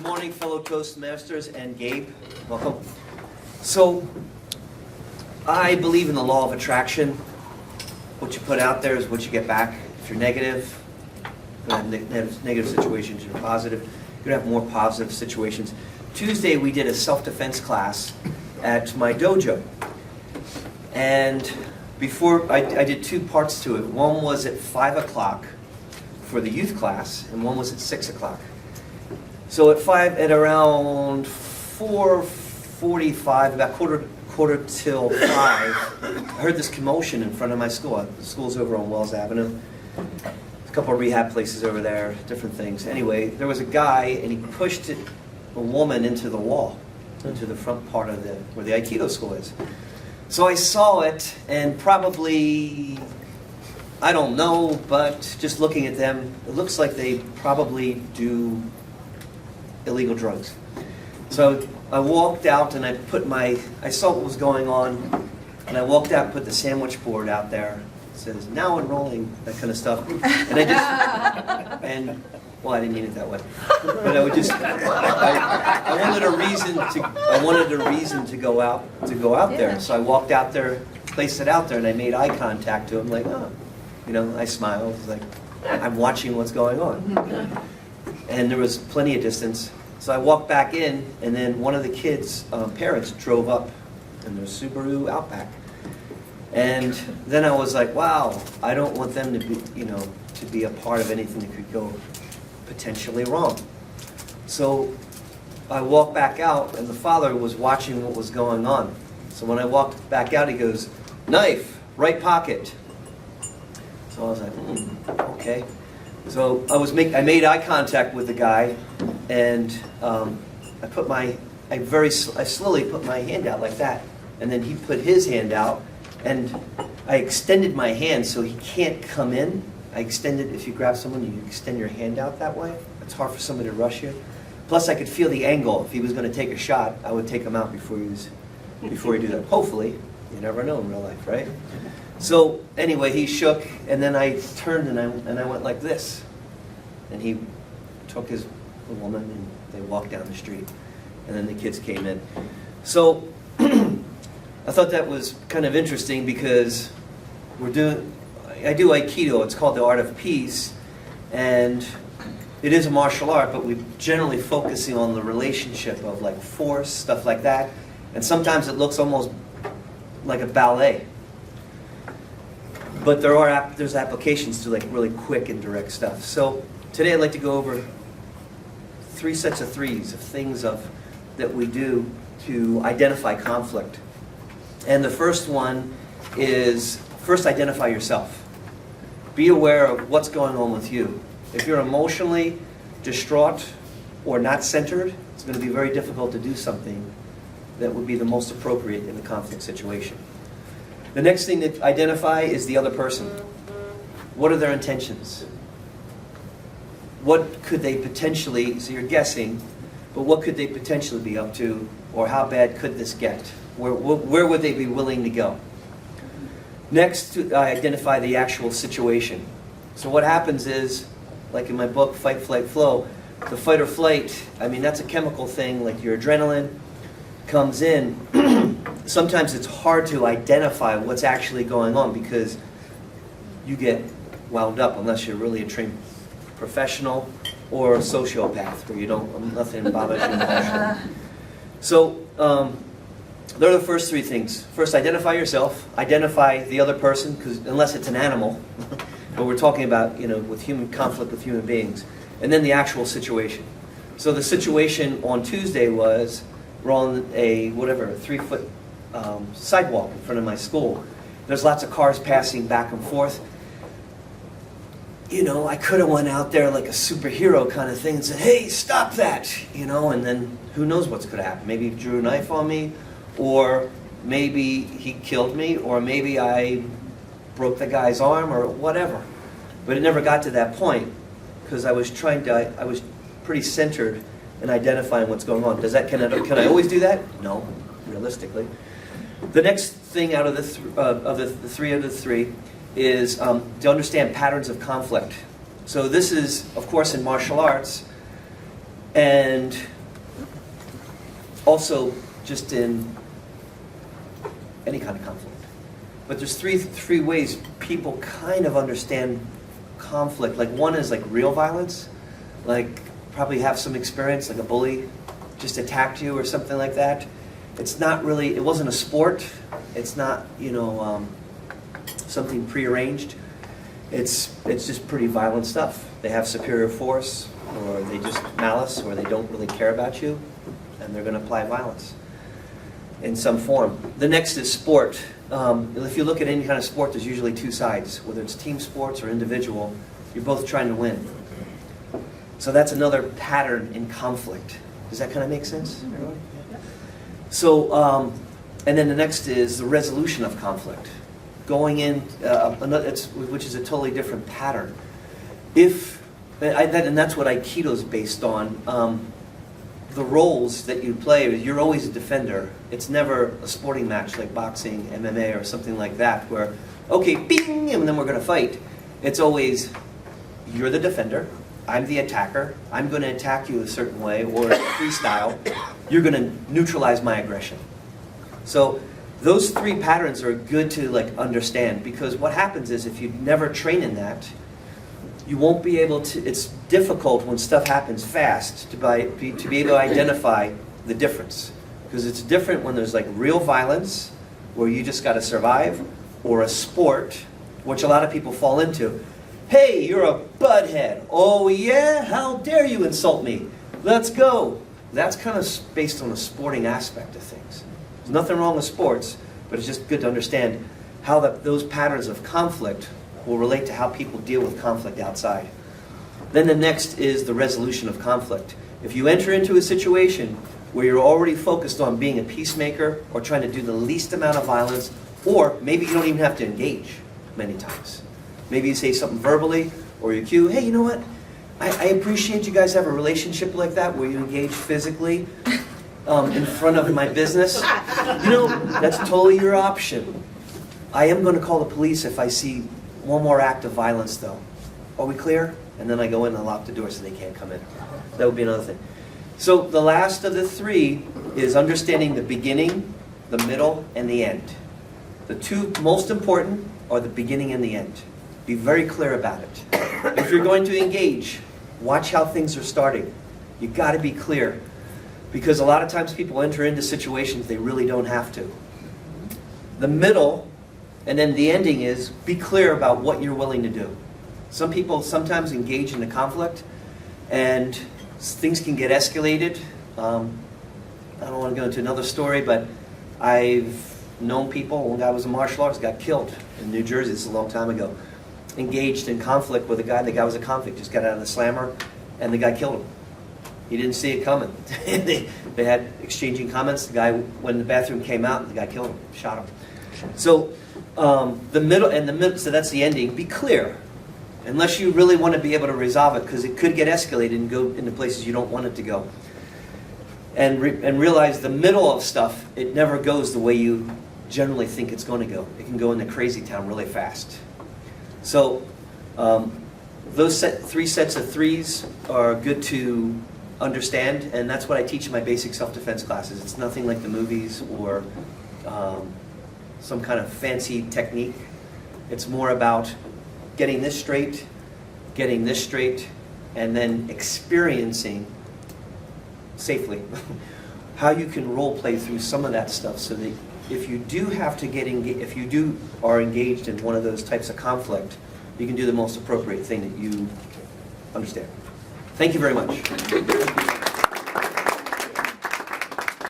morning, fellow Toastmasters and Gabe. Welcome. So, I believe in the law of attraction. What you put out there is what you get back. If you're negative, you're going to have negative situations. If you're positive, you're going to have more positive situations. Tuesday, we did a self-defense class at my dojo. And before, I did two parts to it. One was at 5 o'clock for the youth class, and one was at 6 o'clock. So at around 4:45, about quarter till 5, I heard this commotion in front of my school. The school's over on Wells Avenue. A couple of rehab places over there, different things. Anyway, there was a guy, and he pushed a woman into the wall, into the front part of where the Aikido school is. So I saw it, and probably, I don't know, but just looking at them, it looks like they probably do illegal drugs. So I walked out and I saw what was going on, and I walked out and put the sandwich board out there. It says, now enrolling, that kind of stuff. And well, I didn't mean it that way. But I would just, I wanted a reason to go out there. So I walked out there, placed it out there, and I made eye contact to him, like, oh, I smiled, like, I'm watching what's going on. And there was plenty of distance. So I walked back in, and then one of the kids' parents drove up in their Subaru Outback. And then I was like, wow, I don't want them to be a part of anything that could go potentially wrong. So I walked back out, and the father was watching what was going on. So when I walked back out, he goes, knife, right pocket. So I was like, okay. So I made eye contact with the guy, and I slowly put my hand out like that, and then he put his hand out, and I extended my hand so he can't come in. If you grab someone, you extend your hand out that way. It's hard for somebody to rush you. Plus, I could feel the angle. If he was going to take a shot, I would take him out before he do that. Hopefully, you never know in real life, right? So anyway, he shook, and then I turned and I went like this, and he took his woman and they walked down the street, and then the kids came in. So I thought that was kind of interesting because I do Aikido. It's called the Art of Peace, and it is a martial art, but we're generally focusing on the relationship of like force, stuff like that, and sometimes it looks almost like a ballet. But there's applications to like really quick and direct stuff. So today I'd like to go over 3 sets of threes of things that we do to identify conflict. And the first one is first identify yourself. Be aware of what's going on with you. If you're emotionally distraught or not centered, it's going to be very difficult to do something that would be the most appropriate in the conflict situation. The next thing to identify is the other person. What are their intentions? What could they potentially, so you're guessing, but what could they potentially be up to, or how bad could this get? Where would they be willing to go? Next, to identify the actual situation. So what happens is, like in my book, Fight, Flight, Flow, the fight or flight, that's a chemical thing, like your adrenaline comes in. Sometimes it's hard to identify what's actually going on because you get wound up unless you're really a trained professional or a sociopath where nothing bothers you emotionally. So there are the first 3 things. First, identify yourself, identify the other person, because unless it's an animal, but we're talking about with human conflict with human beings, and then the actual situation. So the situation on Tuesday was we're on a 3-foot sidewalk in front of my school. There's lots of cars passing back and forth. I could have went out there like a superhero kind of thing and said, hey, stop that, and then who knows what's going to happen. Maybe he drew a knife on me, or maybe he killed me, or maybe I broke the guy's arm, or whatever. But it never got to that point because I was pretty centered in identifying what's going on. Can I always do that? No, realistically. The next thing out of the three is to understand patterns of conflict. So this is, of course, in martial arts, and also just in any kind of conflict. But there's three ways people kind of understand conflict. Like one is like real violence, like probably have some experience, like a bully just attacked you or something like that. It's not really, it wasn't a sport. It's not, something prearranged. It's just pretty violent stuff. They have superior force, or they just malice, or they don't really care about you, and they're going to apply violence in some form. The next is sport. If you look at any kind of sport, there's usually two sides. Whether it's team sports or individual, you're both trying to win. So that's another pattern in conflict. Does that kind of make sense, everybody? So, and then the next is the resolution of conflict. Going in, which is a totally different pattern. And that's what Aikido is based on. The roles that you play, you're always a defender. It's never a sporting match like boxing, MMA, or something like that, where, okay, bing, and then we're going to fight. It's always, you're the defender, I'm the attacker, I'm going to attack you a certain way, or freestyle, you're going to neutralize my aggression. So those three patterns are good to understand, because what happens is if you never train in that, you won't be able to, it's difficult when stuff happens fast to be able to identify the difference. Because it's different when there's real violence, where you just got to survive, or a sport, which a lot of people fall into. Hey, you're a butthead. Oh yeah? How dare you insult me? Let's go. That's kind of based on the sporting aspect of things. There's nothing wrong with sports, but it's just good to understand how those patterns of conflict will relate to how people deal with conflict outside. Then the next is the resolution of conflict. If you enter into a situation where you're already focused on being a peacemaker or trying to do the least amount of violence, or maybe you don't even have to engage many times. Maybe you say something verbally, or you cue, hey, you know what? I appreciate you guys have a relationship like that where you engage physically in front of my business. That's totally your option. I am going to call the police if I see one more act of violence, though. Are we clear? And then I go in and lock the door so they can't come in. That would be another thing. So the last of the three is understanding the beginning, the middle, and the end. The two most important are the beginning and the end. Be very clear about it. If you're going to engage, watch how things are starting. You've got to be clear. Because a lot of times people enter into situations they really don't have to. The middle, and then the ending is, be clear about what you're willing to do. Some people sometimes engage in a conflict, and things can get escalated. I don't want to go into another story, but I've known people, one guy was a martial artist, got killed in New Jersey, this is a long time ago. Engaged in conflict with a guy, the guy was a convict, just got out of the slammer, and the guy killed him. He didn't see it coming. They had exchanging comments. The guy, when the bathroom came out, the guy killed him, shot him. So the middle, so that's the ending. Be clear, unless you really want to be able to resolve it, because it could get escalated and go into places you don't want it to go. And realize the middle of stuff, it never goes the way you generally think it's going to go. It can go into crazy town really fast. So those three sets of threes are good to understand, and that's what I teach in my basic self-defense classes. It's nothing like the movies or some kind of fancy technique. It's more about getting this straight, and then experiencing safely how you can role play through some of that stuff, so that if you do have to if you are engaged in one of those types of conflict, you can do the most appropriate thing that you understand. Thank you very much.